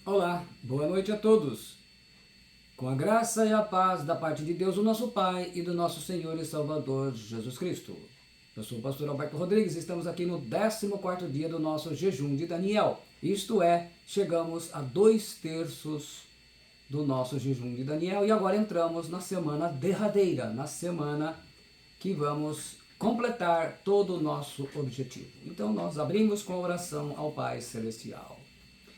Olá, boa noite a todos. Com a graça e a paz da parte de Deus, o nosso Pai, e do nosso Senhor e Salvador Jesus Cristo. Eu sou o pastor Alberto Rodrigues e estamos aqui no 14º dia do nosso jejum de Daniel. Isto é, chegamos a 2/3 do nosso jejum de Daniel e agora entramos na semana derradeira, na semana que vamos completar todo o nosso objetivo. Então nós abrimos com a oração ao Pai Celestial.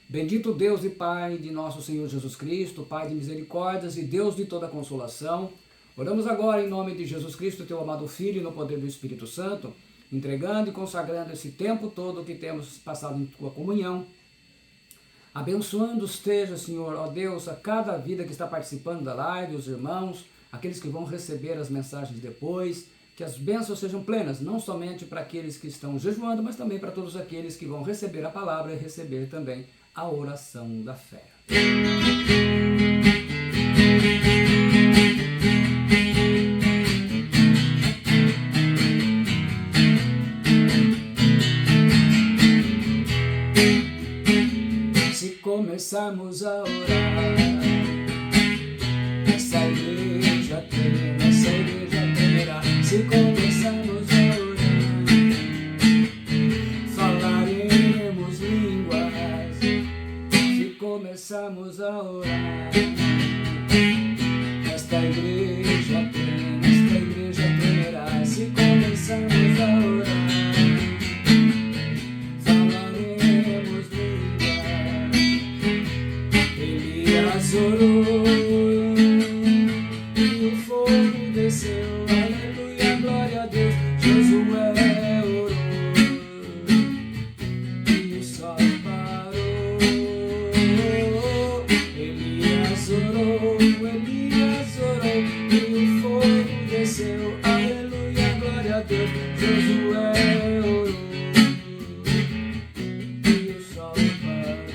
Bendito Deus e Pai de nosso Senhor Jesus Cristo, Pai de misericórdias e Deus de toda consolação, oramos agora em nome de Jesus Cristo, teu amado Filho, no poder do Espírito Santo, entregando e consagrando esse tempo todo que temos passado em tua comunhão. Abençoando esteja, Senhor, ó Deus, a cada vida que está participando da live, os irmãos, aqueles que vão receber as mensagens depois, que as bênçãos sejam plenas, não somente para aqueles que estão jejuando, mas também para todos aqueles que vão receber a palavra e receber também a oração da fé. Se começarmos a orar, essa igreja tremerá. Se começarmos a orar, falaremos línguas. Se começarmos a orar, esta igreja tremerá. Se começarmos a orar, falaremos línguas. Elias orou e o fogo desceu. Aleluia, glória a Deus. Josué orou e o sol parou. Elias orou e o fogo desceu. Aleluia, glória a Deus. Josué orou e o sol parou.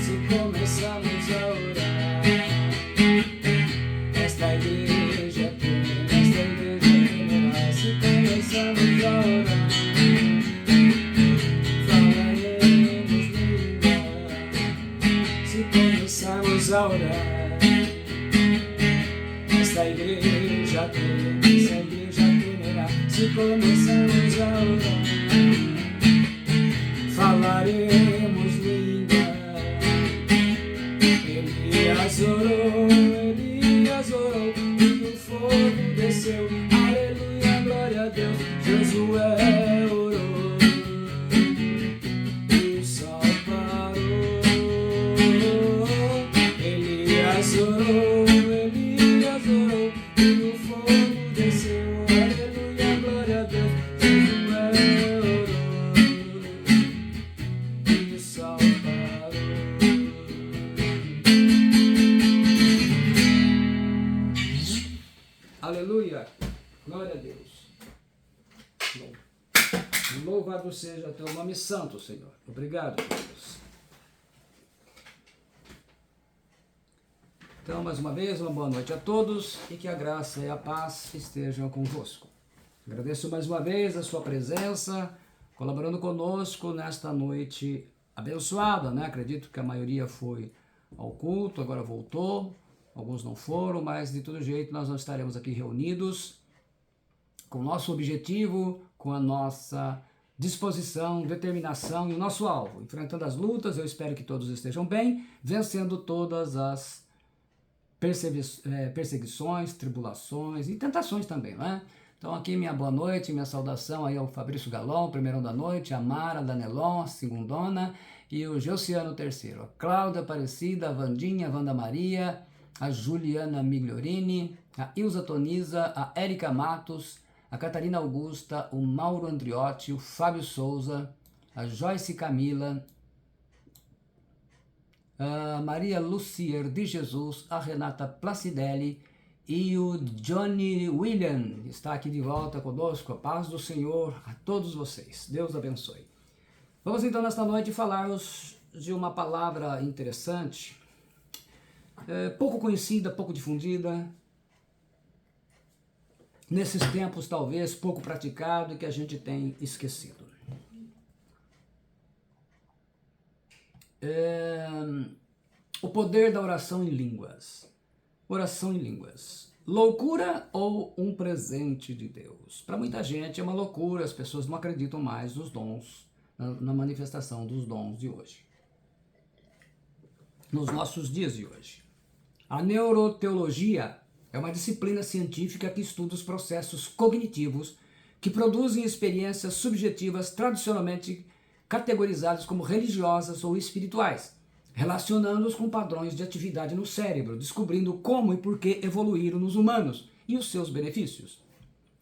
Se começarmos a orar, esta igreja tremerá. Se começarmos a orar, falaremos línguas. Se começarmos a orar, esta igreja tremerá. Se começarmos a orar, falaremos línguas. Elias orou e o fogo desceu. Aleluia, glória a Deus. Josué orou e o sol parou. Elias orou e o fogo desceu. Aleluia, glória a Deus. Josué orou e o sol parou. Aleluia, glória a Deus. Louvado seja teu nome santo, Senhor. Obrigado, Deus. Então, mais uma vez, uma boa noite a todos e que a graça e a paz estejam convosco. Agradeço mais uma vez a sua presença, colaborando conosco nesta noite abençoada, né? Acredito que a maioria foi ao culto, agora voltou, alguns não foram, mas de todo jeito nós estaremos aqui reunidos com o nosso objetivo, com a nossa disposição, determinação e o nosso alvo. Enfrentando as lutas, eu espero que todos estejam bem, vencendo todas as perseguições, tribulações e tentações também, né? Então aqui minha boa noite, minha saudação aí ao Fabrício Galon, primeirão da noite, a Mara Danelon, a segundona, e o Gelciano terceiro, a Cláudia Aparecida, a Vandinha, a Wanda Maria, a Juliana Migliorini, a Ilza Toniza, a Érica Matos, a Catarina Augusta, o Mauro Andriotti, o Fábio Souza, a Joyce Camila, a Maria Lucier de Jesus, a Renata Placidelli e o Johnny William está aqui de volta conosco. A paz do Senhor a todos vocês. Deus abençoe. Vamos então nesta noite falarmos de uma palavra interessante, pouco conhecida, pouco difundida, nesses tempos talvez pouco praticado e que a gente tem esquecido. O poder da oração em línguas. Oração em línguas. Loucura ou um presente de Deus? Para muita gente é uma loucura, as pessoas não acreditam mais nos dons, na manifestação dos dons de hoje. Nos nossos dias de hoje. A neuroteologia é uma disciplina científica que estuda os processos cognitivos que produzem experiências subjetivas tradicionalmente categorizadas como religiosas ou espirituais, relacionando-os com padrões de atividade no cérebro, descobrindo como e por que evoluíram nos humanos e os seus benefícios.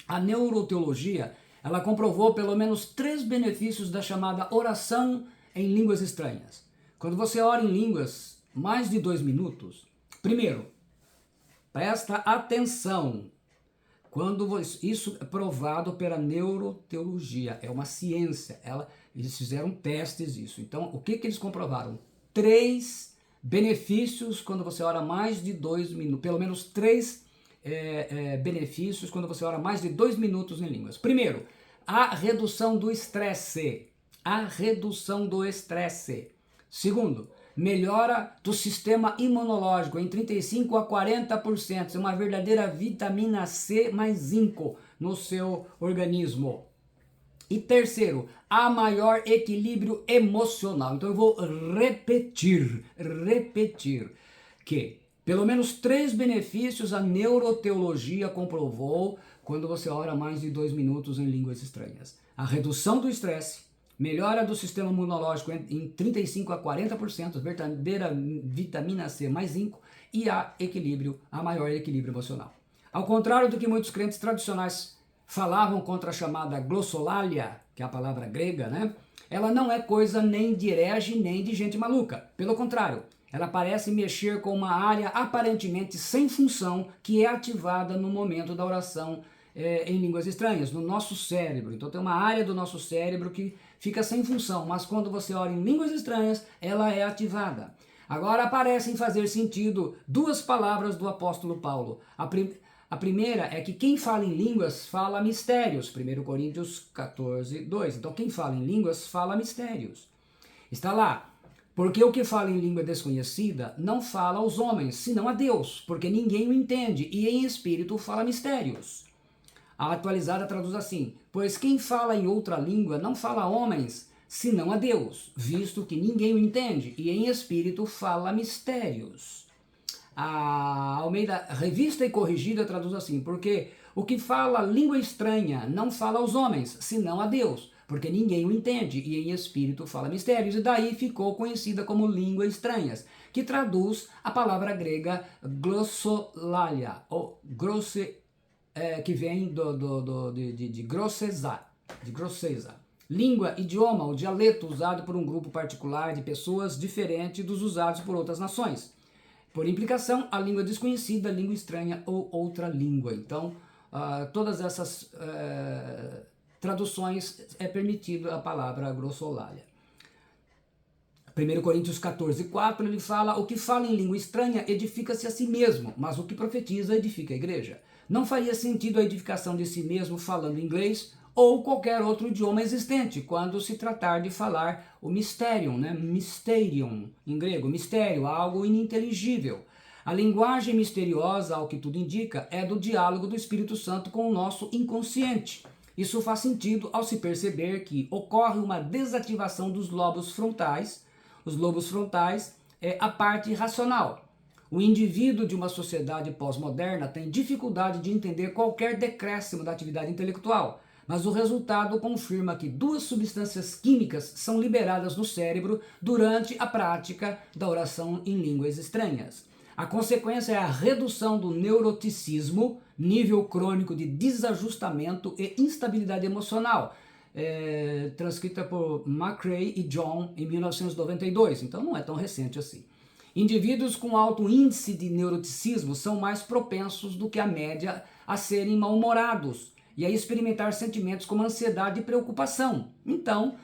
A neuroteologia, ela comprovou pelo menos 3 benefícios da chamada oração em línguas estranhas. Quando você ora em línguas mais de 2 minutos, primeiro, presta atenção. Isso é provado pela neuroteologia, é uma ciência, eles fizeram testes disso. Então, o que eles comprovaram? 3 benefícios quando você ora mais de 2 minutos, pelo menos 3 benefícios quando você ora mais de 2 minutos em línguas. Primeiro, a redução do estresse. A redução do estresse. Segundo, melhora do sistema imunológico em 35% a 40%. É uma verdadeira vitamina C mais zinco no seu organismo. E terceiro, há maior equilíbrio emocional. Então eu vou repetir que pelo menos 3 benefícios a neuroteologia comprovou quando você ora mais de 2 minutos em línguas estranhas. A redução do estresse, melhora do sistema imunológico em 35% a 40%, verdadeira vitamina C mais zinco e a maior equilíbrio emocional. Ao contrário do que muitos crentes tradicionais falavam contra a chamada glossolalia, que é a palavra grega, né? Ela não é coisa nem de herege nem de gente maluca. Pelo contrário, ela parece mexer com uma área aparentemente sem função que é ativada no momento da oração em línguas estranhas, no nosso cérebro. Então tem uma área do nosso cérebro que fica sem função, mas quando você ora em línguas estranhas, ela é ativada. Agora parecem fazer sentido 2 palavras do apóstolo Paulo. A primeira é que quem fala em línguas fala mistérios, 1 Coríntios 14, 2. Então quem fala em línguas fala mistérios. Está lá, porque o que fala em língua desconhecida não fala aos homens, senão a Deus, porque ninguém o entende, e em espírito fala mistérios. A atualizada traduz assim, pois quem fala em outra língua não fala a homens, senão a Deus, visto que ninguém o entende, e em espírito fala mistérios. A Almeida Revista e Corrigida traduz assim, porque o que fala língua estranha não fala aos homens, senão a Deus, porque ninguém o entende, e em espírito fala mistérios, e daí ficou conhecida como língua estranhas, que traduz a palavra grega glossolalia, ou grosse, que vem de grosseza, língua, idioma, o dialeto usado por um grupo particular de pessoas diferente dos usados por outras nações. Por implicação, a língua desconhecida, língua estranha ou outra língua. Então, todas essas traduções é permitido a palavra glossolalia. 1 Coríntios 14, 4, ele fala, o que fala em língua estranha edifica-se a si mesmo, mas o que profetiza edifica a igreja. Não faria sentido a edificação de si mesmo falando inglês ou qualquer outro idioma existente, quando se tratar de falar o mysterium, né? Mysterium, em grego, mistério, algo ininteligível. A linguagem misteriosa, ao que tudo indica, é do diálogo do Espírito Santo com o nosso inconsciente. Isso faz sentido ao se perceber que ocorre uma desativação dos lobos frontais. Os lobos frontais é a parte racional. O indivíduo de uma sociedade pós-moderna tem dificuldade de entender qualquer decréscimo da atividade intelectual, mas o resultado confirma que 2 substâncias químicas são liberadas no cérebro durante a prática da oração em línguas estranhas. A consequência é a redução do neuroticismo, nível crônico de desajustamento e instabilidade emocional, transcrita por McRae e John em 1992, então não é tão recente assim. Indivíduos com alto índice de neuroticismo são mais propensos do que a média a serem mal-humorados e a experimentar sentimentos como ansiedade e preocupação. Então,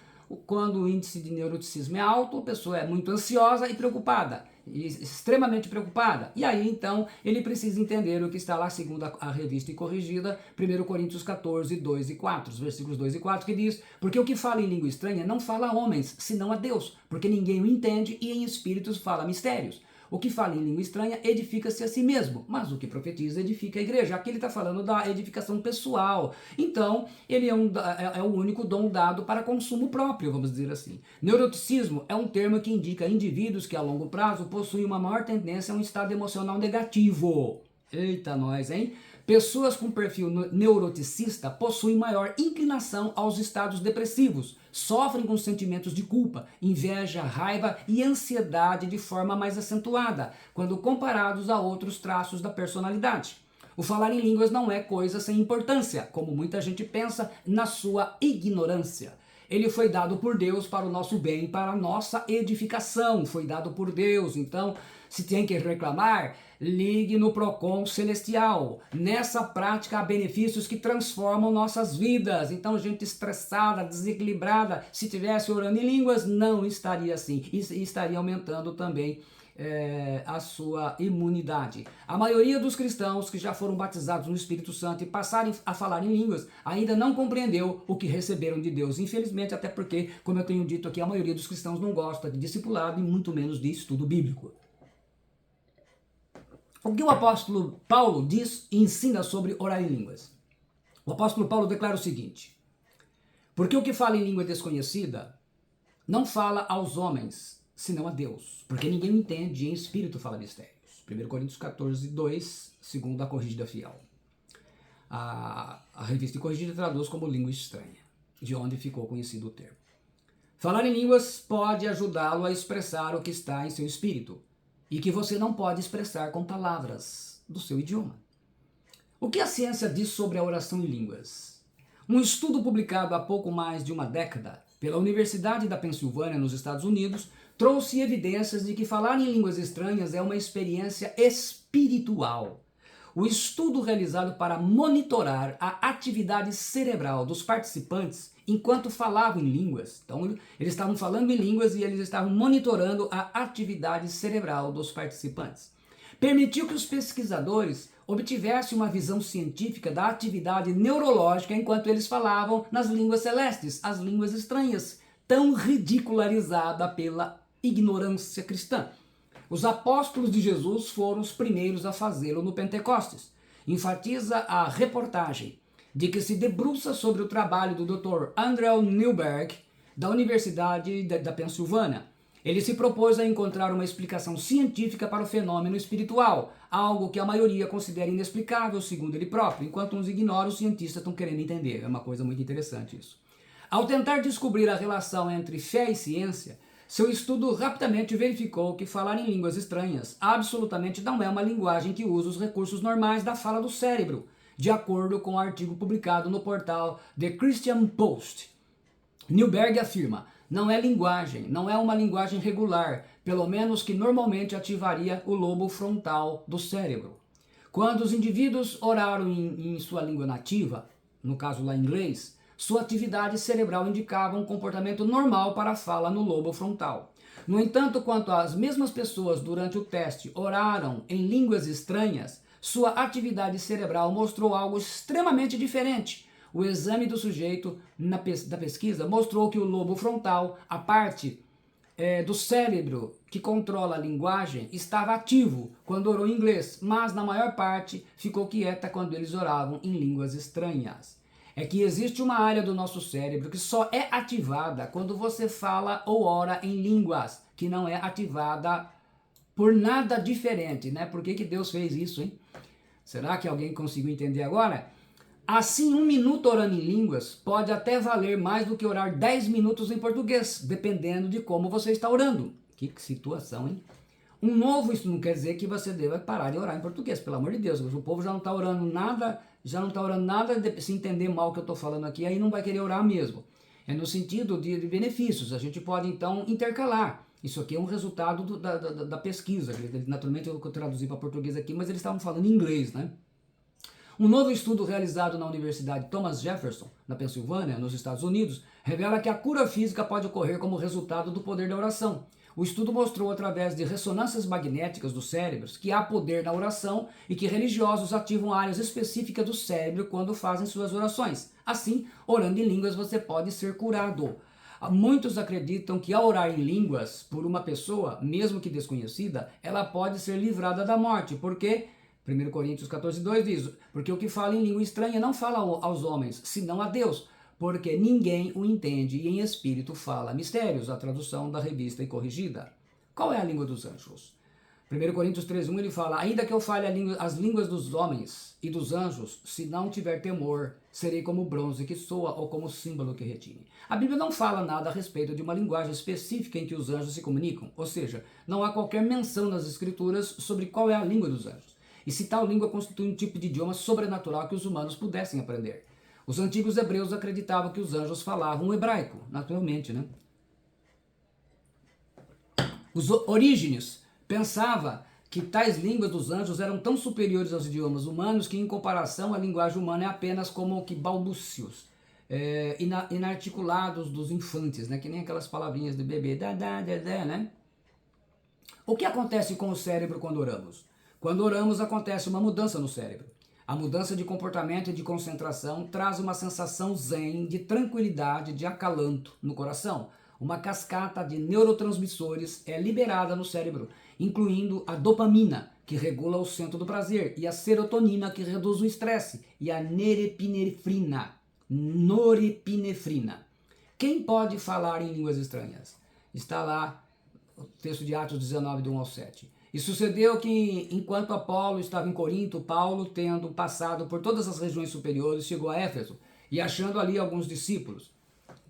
quando o índice de neuroticismo é alto, a pessoa é muito ansiosa e preocupada, e extremamente preocupada. E aí, então, ele precisa entender o que está lá, segundo a revista e corrigida, 1 Coríntios 14, 2 e 4, os versículos 2 e 4, que diz: porque o que fala em língua estranha não fala a homens, senão a Deus, porque ninguém o entende, e em espíritos fala mistérios. O que fala em língua estranha edifica-se a si mesmo, mas o que profetiza edifica a igreja. Aqui ele está falando da edificação pessoal. Então, ele é o único dom dado para consumo próprio, vamos dizer assim. Neuroticismo é um termo que indica indivíduos que a longo prazo possuem uma maior tendência a um estado emocional negativo. Eita nós, hein? Pessoas com perfil neuroticista possuem maior inclinação aos estados depressivos, sofrem com sentimentos de culpa, inveja, raiva e ansiedade de forma mais acentuada, quando comparados a outros traços da personalidade. O falar em línguas não é coisa sem importância, como muita gente pensa na sua ignorância. Ele foi dado por Deus para o nosso bem, para a nossa edificação. Foi dado por Deus. Então, se tem que reclamar, ligue no Procon Celestial. Nessa prática há benefícios que transformam nossas vidas. Então, gente estressada, desequilibrada, se tivesse orando em línguas, não estaria assim. E estaria aumentando também a sua imunidade. A maioria dos cristãos que já foram batizados no Espírito Santo e passaram a falar em línguas ainda não compreendeu o que receberam de Deus. Infelizmente, até porque, como eu tenho dito aqui, a maioria dos cristãos não gosta de discipulado e muito menos de estudo bíblico. O que o apóstolo Paulo diz e ensina sobre orar em línguas? O apóstolo Paulo declara o seguinte: porque o que fala em língua desconhecida não fala aos homens, senão a Deus, porque ninguém o entende e em espírito fala mistérios. 1 Coríntios 14, 2, segundo a Corrigida Fiel. A revista Corrigida traduz como língua estranha, de onde ficou conhecido o termo. Falar em línguas pode ajudá-lo a expressar o que está em seu espírito e que você não pode expressar com palavras do seu idioma. O que a ciência diz sobre a oração em línguas? Um estudo publicado há pouco mais de uma década pela Universidade da Pensilvânia, nos Estados Unidos, trouxe evidências de que falar em línguas estranhas é uma experiência espiritual. O estudo realizado para monitorar a atividade cerebral dos participantes enquanto falavam em línguas. Então, eles estavam falando em línguas e eles estavam monitorando a atividade cerebral dos participantes. Permitiu que os pesquisadores obtivessem uma visão científica da atividade neurológica enquanto eles falavam nas línguas celestes, as línguas estranhas, tão ridicularizada pela ignorância cristã. Os apóstolos de Jesus foram os primeiros a fazê-lo no Pentecostes. Enfatiza a reportagem de que se debruça sobre o trabalho do Dr. Andrew Newberg, da Universidade da Pensilvânia. Ele se propôs a encontrar uma explicação científica para o fenômeno espiritual, algo que a maioria considera inexplicável, segundo ele próprio, enquanto uns ignoram, os cientistas estão querendo entender. É uma coisa muito interessante isso. Ao tentar descobrir a relação entre fé e ciência, seu estudo rapidamente verificou que falar em línguas estranhas absolutamente não é uma linguagem que usa os recursos normais da fala do cérebro, de acordo com um artigo publicado no portal The Christian Post. Newberg afirma: não é linguagem, não é uma linguagem regular, pelo menos que normalmente ativaria o lobo frontal do cérebro. Quando os indivíduos oraram em sua língua nativa, no caso lá em inglês, sua atividade cerebral indicava um comportamento normal para a fala no lobo frontal. No entanto, quando as mesmas pessoas durante o teste oraram em línguas estranhas, sua atividade cerebral mostrou algo extremamente diferente. O exame do sujeito da pesquisa mostrou que o lobo frontal, a parte do cérebro que controla a linguagem, estava ativo quando orou em inglês, mas na maior parte ficou quieta quando eles oravam em línguas estranhas. É que existe uma área do nosso cérebro que só é ativada quando você fala ou ora em línguas, que não é ativada por nada diferente, né? Por que Deus fez isso, hein? Será que alguém conseguiu entender agora? Assim, 1 minuto orando em línguas pode até valer mais do que orar 10 minutos em português, dependendo de como você está orando. Que situação, hein? Isso não quer dizer que você deva parar de orar em português, pelo amor de Deus. O povo já não está orando nada, se entender mal o que eu estou falando aqui, aí não vai querer orar mesmo. É no sentido de benefícios. A gente pode, então, intercalar. Isso aqui é um resultado da pesquisa. Naturalmente eu traduzi para português aqui, mas eles estavam falando em inglês, né? Um novo estudo realizado na Universidade Thomas Jefferson, na Pensilvânia, nos Estados Unidos, revela que a cura física pode ocorrer como resultado do poder da oração. O estudo mostrou, através de ressonâncias magnéticas dos cérebros, que há poder na oração e que religiosos ativam áreas específicas do cérebro quando fazem suas orações. Assim, orando em línguas, você pode ser curado. Muitos acreditam que ao orar em línguas por uma pessoa, mesmo que desconhecida, ela pode ser livrada da morte, porque 1 Coríntios 14:2 diz: porque o que fala em língua estranha não fala aos homens, senão a Deus, porque ninguém o entende e em espírito fala mistérios, a tradução da Revista e Corrigida. Qual é a língua dos anjos? 1 Coríntios 3:1 ele fala: ainda que eu fale as línguas dos homens e dos anjos, se não tiver temor, serei como bronze que soa ou como símbolo que retine. A Bíblia não fala nada a respeito de uma linguagem específica em que os anjos se comunicam, ou seja, não há qualquer menção nas escrituras sobre qual é a língua dos anjos. E se tal língua constitui um tipo de idioma sobrenatural que os humanos pudessem aprender. Os antigos hebreus acreditavam que os anjos falavam o hebraico, naturalmente, né? Os Orígenes pensava que tais línguas dos anjos eram tão superiores aos idiomas humanos que, em comparação, a linguagem humana é apenas como que balbúcios inarticulados dos infantes, né? Que nem aquelas palavrinhas de bebê, né? O que acontece com o cérebro quando oramos? Quando oramos, acontece uma mudança no cérebro. A mudança de comportamento e de concentração traz uma sensação zen, de tranquilidade, de acalanto no coração. Uma cascata de neurotransmissores é liberada no cérebro, incluindo a dopamina, que regula o centro do prazer, e a serotonina, que reduz o estresse, e a norepinefrina. Quem pode falar em línguas estranhas? Está lá o texto de Atos 19, do 1 ao 7. E sucedeu que, enquanto Apolo estava em Corinto, Paulo, tendo passado por todas as regiões superiores, chegou a Éfeso, e achando ali alguns discípulos,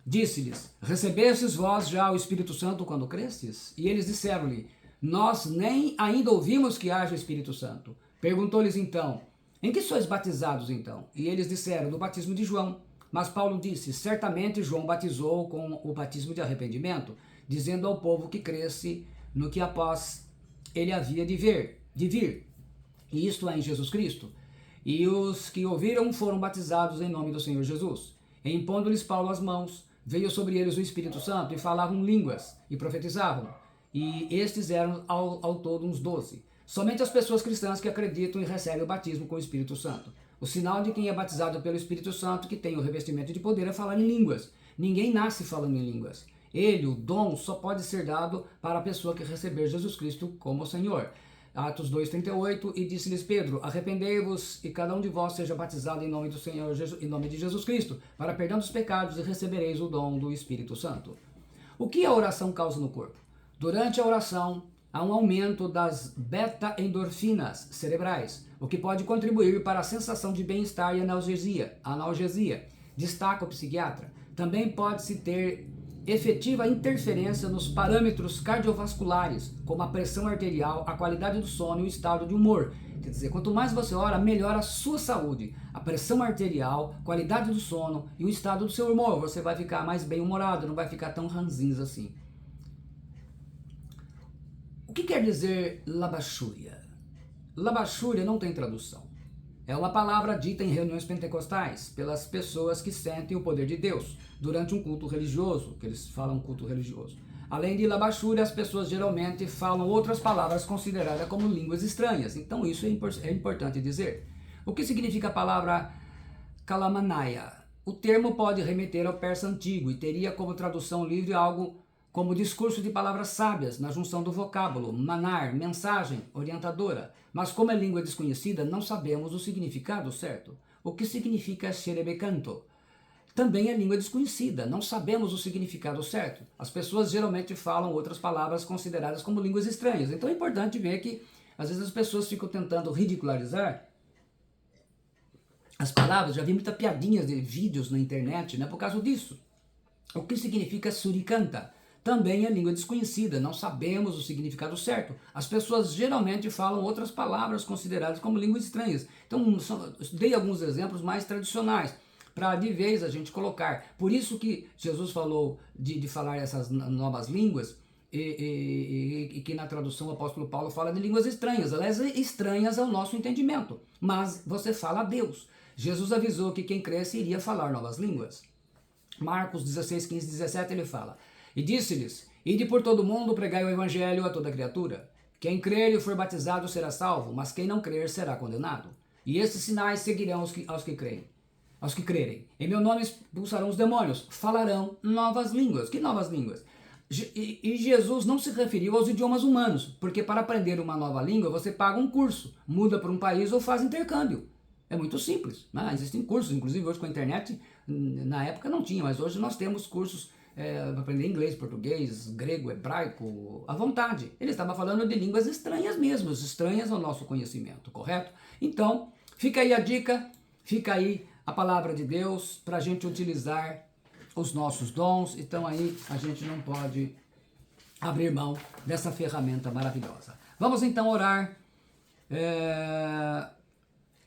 disse-lhes: recebestes vós já o Espírito Santo quando crestes? E eles disseram-lhe: nós nem ainda ouvimos que haja Espírito Santo. Perguntou-lhes então: em que sois batizados então? E eles disseram: do batismo de João. Mas Paulo disse: certamente João batizou com o batismo de arrependimento, dizendo ao povo que cresce no que após ele havia de vir, e isto é, em Jesus Cristo. E os que ouviram foram batizados em nome do Senhor Jesus. E impondo-lhes Paulo as mãos, veio sobre eles o Espírito Santo, e falavam línguas, e profetizavam. E estes eram ao todo uns 12. Somente as pessoas cristãs que acreditam e recebem o batismo com o Espírito Santo. O sinal de quem é batizado pelo Espírito Santo, que tem o revestimento de poder, é falar em línguas. Ninguém nasce falando em línguas. Ele, o dom, só pode ser dado para a pessoa que receber Jesus Cristo como Senhor. Atos 2:38, e disse-lhes Pedro: arrependei-vos e cada um de vós seja batizado em nome do Senhor Jesus, em nome de Jesus Cristo, para perdão dos pecados, e recebereis o dom do Espírito Santo. O que a oração causa no corpo? Durante a oração, há um aumento das beta-endorfinas cerebrais, o que pode contribuir para a sensação de bem-estar e analgesia. Destaca o psiquiatra. Também pode-se ter efetiva interferência nos parâmetros cardiovasculares, como a pressão arterial, a qualidade do sono e o estado de humor. Quer dizer, quanto mais você ora, melhora a sua saúde, a pressão arterial, qualidade do sono e o estado do seu humor. Você vai ficar mais bem-humorado, não vai ficar tão ranzinza assim. O que quer dizer labachúria? Labachúria não tem tradução. É uma palavra dita em reuniões pentecostais pelas pessoas que sentem o poder de Deus durante um culto religioso, que eles falam culto religioso. Além de labachúria, as pessoas geralmente falam outras palavras consideradas como línguas estranhas. Então isso é importante dizer. O que significa a palavra kalamanaia? O termo pode remeter ao persa antigo e teria como tradução livre algo como discurso de palavras sábias, na junção do vocábulo, manar, mensagem, orientadora. Mas como é língua desconhecida, não sabemos o significado certo. O que significa xerebecanto? Também é língua desconhecida, não sabemos o significado certo. As pessoas geralmente falam outras palavras consideradas como línguas estranhas. Então é importante ver que, às vezes, as pessoas ficam tentando ridicularizar as palavras. Já vi muitas piadinhas de vídeos na internet, né, por causa disso. O que significa suricanta? Também é língua desconhecida, não sabemos o significado certo. As pessoas geralmente falam outras palavras consideradas como línguas estranhas. Então, dei alguns exemplos mais tradicionais, para de vez a gente colocar. Por isso que Jesus falou de falar essas novas línguas, e que na tradução o apóstolo Paulo fala de línguas estranhas, elas estranhas ao nosso entendimento, mas você fala a Deus. Jesus avisou que quem cresce iria falar novas línguas. Marcos 16, 15, 17 ele fala: e disse-lhes: ide por todo o mundo, pregai o evangelho a toda criatura. Quem crer e for batizado será salvo, mas quem não crer será condenado. E esses sinais seguirão aos que creem. Aos que crerem. Em meu nome expulsarão os demônios, falarão novas línguas. Que novas línguas? E Jesus não se referiu aos idiomas humanos, porque para aprender uma nova língua você paga um curso, muda para um país ou faz intercâmbio. É muito simples, né? Existem cursos, inclusive hoje com a internet, na época não tinha, mas hoje nós temos cursos para aprender inglês, português, grego, hebraico, à vontade. Ele estava falando de línguas estranhas mesmo, estranhas ao nosso conhecimento, correto? Então, fica aí a dica, fica aí a palavra de Deus para a gente utilizar os nossos dons. Então aí a gente não pode abrir mão dessa ferramenta maravilhosa. Vamos então orar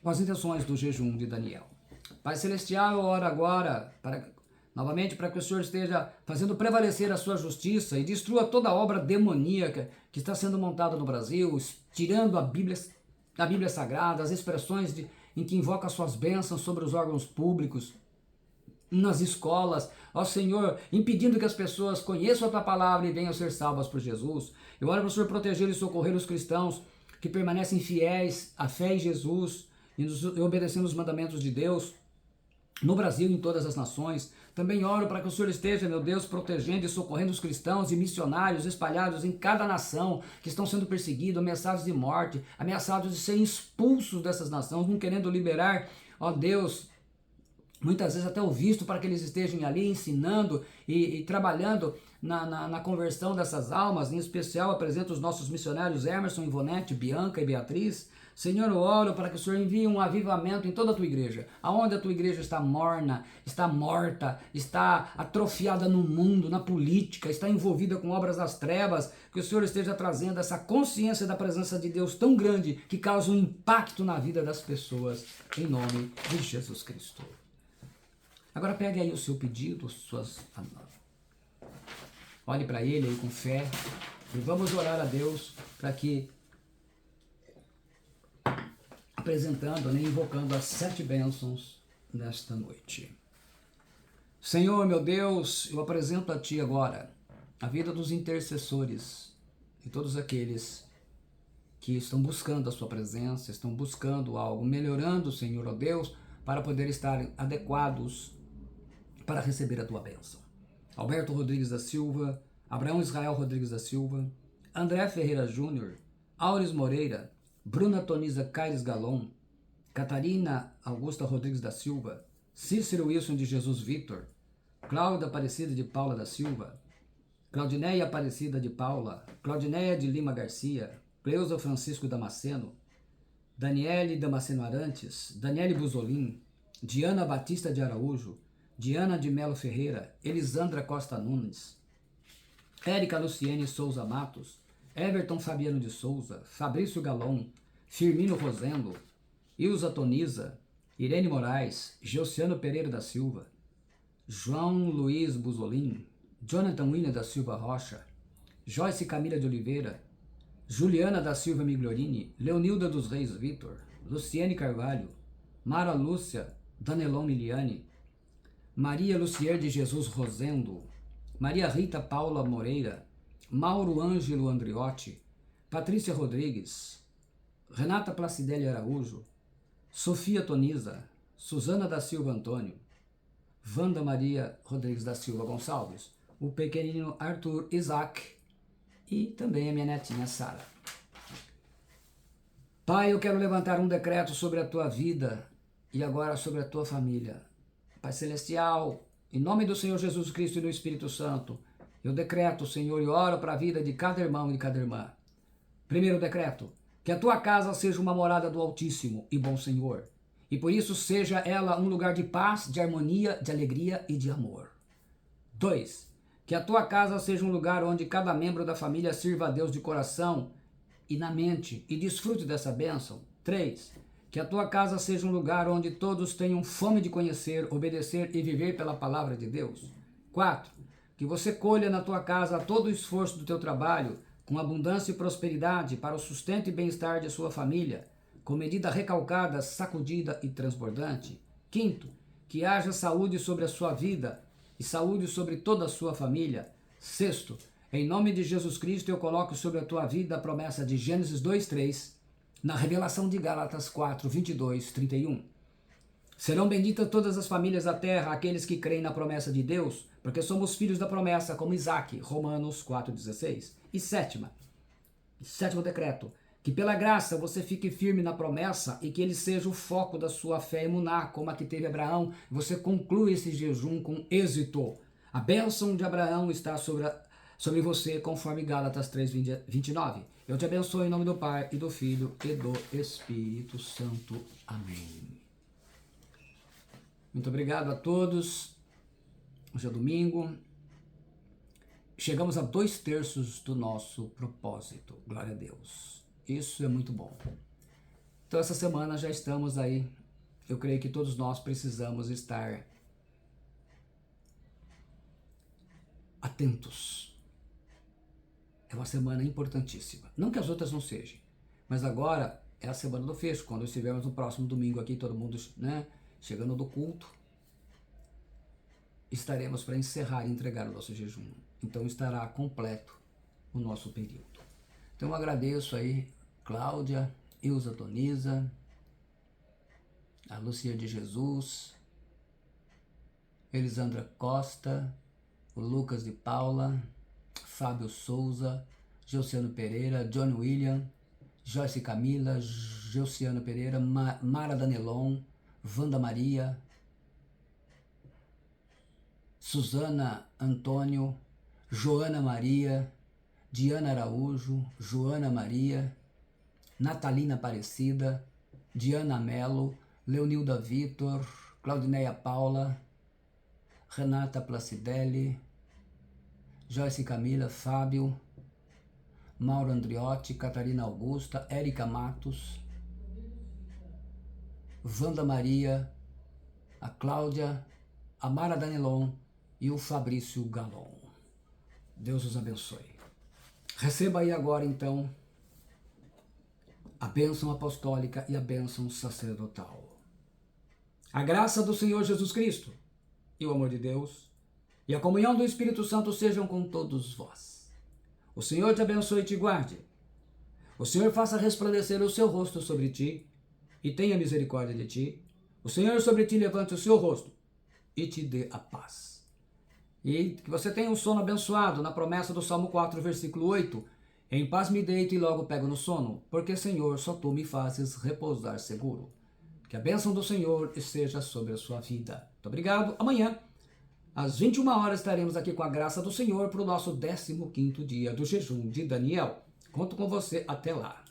com as intenções do jejum de Daniel. Pai Celestial, eu oro agora novamente para que o Senhor esteja fazendo prevalecer a sua justiça e destrua toda a obra demoníaca que está sendo montada no Brasil, tirando a Bíblia Sagrada, as expressões em que invoca suas bênçãos sobre os órgãos públicos, nas escolas, ó Senhor, impedindo que as pessoas conheçam a Tua palavra e venham ser salvas por Jesus. Eu oro para o Senhor proteger e socorrer os cristãos que permanecem fiéis à fé em Jesus e obedecendo os mandamentos de Deus no Brasil e em todas as nações. Também oro para que o Senhor esteja, meu Deus, protegendo e socorrendo os cristãos e missionários espalhados em cada nação que estão sendo perseguidos, ameaçados de morte, ameaçados de serem expulsos dessas nações, não querendo liberar, ó Deus, muitas vezes até o visto para que eles estejam ali ensinando e trabalhando na conversão dessas almas. Em especial apresento os nossos missionários Emerson, Ivonete, Bianca e Beatriz. Senhor, eu oro para que o Senhor envie um avivamento em toda a tua igreja. Aonde a tua igreja está morna, está morta, está atrofiada no mundo, na política, está envolvida com obras das trevas, que o Senhor esteja trazendo essa consciência da presença de Deus tão grande que causa um impacto na vida das pessoas, em nome de Jesus Cristo. Agora pegue aí o seu pedido, olhe para ele aí com fé e vamos orar a Deus para que, apresentando, invocando as 7 bênçãos nesta noite. Senhor, meu Deus, eu apresento a Ti agora a vida dos intercessores e todos aqueles que estão buscando a Sua presença, estão buscando algo, melhorando, Senhor, ó Deus, para poder estar adequados para receber a Tua bênção. Alberto Rodrigues da Silva, Abraão Israel Rodrigues da Silva, André Ferreira Júnior, Auris Moreira, Bruna Tonisa Caires Galon, Catarina Augusta Rodrigues da Silva, Cícero Wilson de Jesus Vitor, Cláudia Aparecida de Paula da Silva, Claudineia Aparecida de Paula, Claudineia de Lima Garcia, Cleusa Francisco Damasceno, Daniele Damasceno Arantes, Daniele Buzolin, Diana Batista de Araújo, Diana de Melo Ferreira, Elisandra Costa Nunes, Érica Luciene Souza Matos, Everton Fabiano de Souza, Fabrício Galon, Firmino Rosendo, Ilza Toniza, Irene Moraes, Geociano Pereira da Silva, João Luiz Buzolin, Jonathan William da Silva Rocha, Joyce Camila de Oliveira, Juliana da Silva Migliorini, Leonilda dos Reis Vitor, Luciene Carvalho, Mara Lúcia Danelon Miliani, Maria Lucier de Jesus Rosendo, Maria Rita Paula Moreira, Mauro Ângelo Andriotti, Patrícia Rodrigues, Renata Placidelli Araújo, Sofia Toniza, Suzana da Silva Antônio, Wanda Maria Rodrigues da Silva Gonçalves, o pequenino Arthur Isaac e também a minha netinha Sara. Pai, eu quero levantar um decreto sobre a tua vida e agora sobre a tua família. Pai Celestial, em nome do Senhor Jesus Cristo e do Espírito Santo, eu decreto, Senhor, e oro para a vida de cada irmão e de cada irmã. Primeiro decreto, que a tua casa seja uma morada do Altíssimo e bom Senhor, e por isso seja ela um lugar de paz, de harmonia, de alegria e de amor. 2. Que a tua casa seja um lugar onde cada membro da família sirva a Deus de coração e na mente e desfrute dessa bênção. 3. Que a tua casa seja um lugar onde todos tenham fome de conhecer, obedecer e viver pela palavra de Deus. 4. Que você colha na tua casa todo o esforço do teu trabalho, com abundância e prosperidade para o sustento e bem-estar de sua família, com medida recalcada, sacudida e transbordante. Quinto, que haja saúde sobre a sua vida e saúde sobre toda a sua família. Sexto, em nome de Jesus Cristo eu coloco sobre a tua vida a promessa de Gênesis 2:3, na revelação de Gálatas 4:22-31. Serão benditas todas as famílias da terra, aqueles que creem na promessa de Deus, porque somos filhos da promessa, como Isaque, Romanos 4:16. E sétimo decreto, que pela graça você fique firme na promessa e que ele seja o foco da sua fé emuná, como a que teve Abraão. Você conclui esse jejum com êxito. A bênção de Abraão está sobre você, conforme Gálatas 3:29. Eu te abençoo em nome do Pai, e do Filho, e do Espírito Santo. Amém. Muito obrigado a todos. Hoje é domingo. Chegamos a 2/3 do nosso propósito. Glória a Deus. Isso é muito bom. Então essa semana já estamos aí. Eu creio que todos nós precisamos estar atentos. É uma semana importantíssima. Não que as outras não sejam, mas agora é a semana do fecho, quando estivermos no próximo domingo aqui, todo mundo, chegando do culto, estaremos para encerrar e entregar o nosso jejum. Então estará completo o nosso período. Então eu agradeço aí Cláudia, Ilza Toniza, a Lucia de Jesus, Elisandra Costa, o Lucas de Paula, Fábio Souza, Gelciano Pereira, John William, Joyce Camila, Gelciano Pereira, Mara Danelon, Wanda Maria, Suzana Antônio, Joana Maria, Diana Araújo, Joana Maria, Natalina Aparecida, Diana Melo, Leonilda Vitor, Claudineia Paula, Renata Placidelli, Joyce Camila, Fábio, Mauro Andriotti, Catarina Augusta, Érica Matos, Wanda Maria, a Cláudia, a Mara Danelon e o Fabrício Galon. Deus os abençoe. Receba aí agora então a bênção apostólica e a bênção sacerdotal. A graça do Senhor Jesus Cristo e o amor de Deus e a comunhão do Espírito Santo sejam com todos vós. O Senhor te abençoe e te guarde. O Senhor faça resplandecer o seu rosto sobre ti e tenha misericórdia de ti. O Senhor sobre ti levante o seu rosto e te dê a paz. E que você tenha um sono abençoado na promessa do Salmo 4, versículo 8. Em paz me deito e logo pego no sono, porque, Senhor, só tu me fazes repousar seguro. Que a bênção do Senhor esteja sobre a sua vida. Muito obrigado. Amanhã, às 21 horas, estaremos aqui com a graça do Senhor para o nosso 15º dia do jejum de Daniel. Conto com você até lá.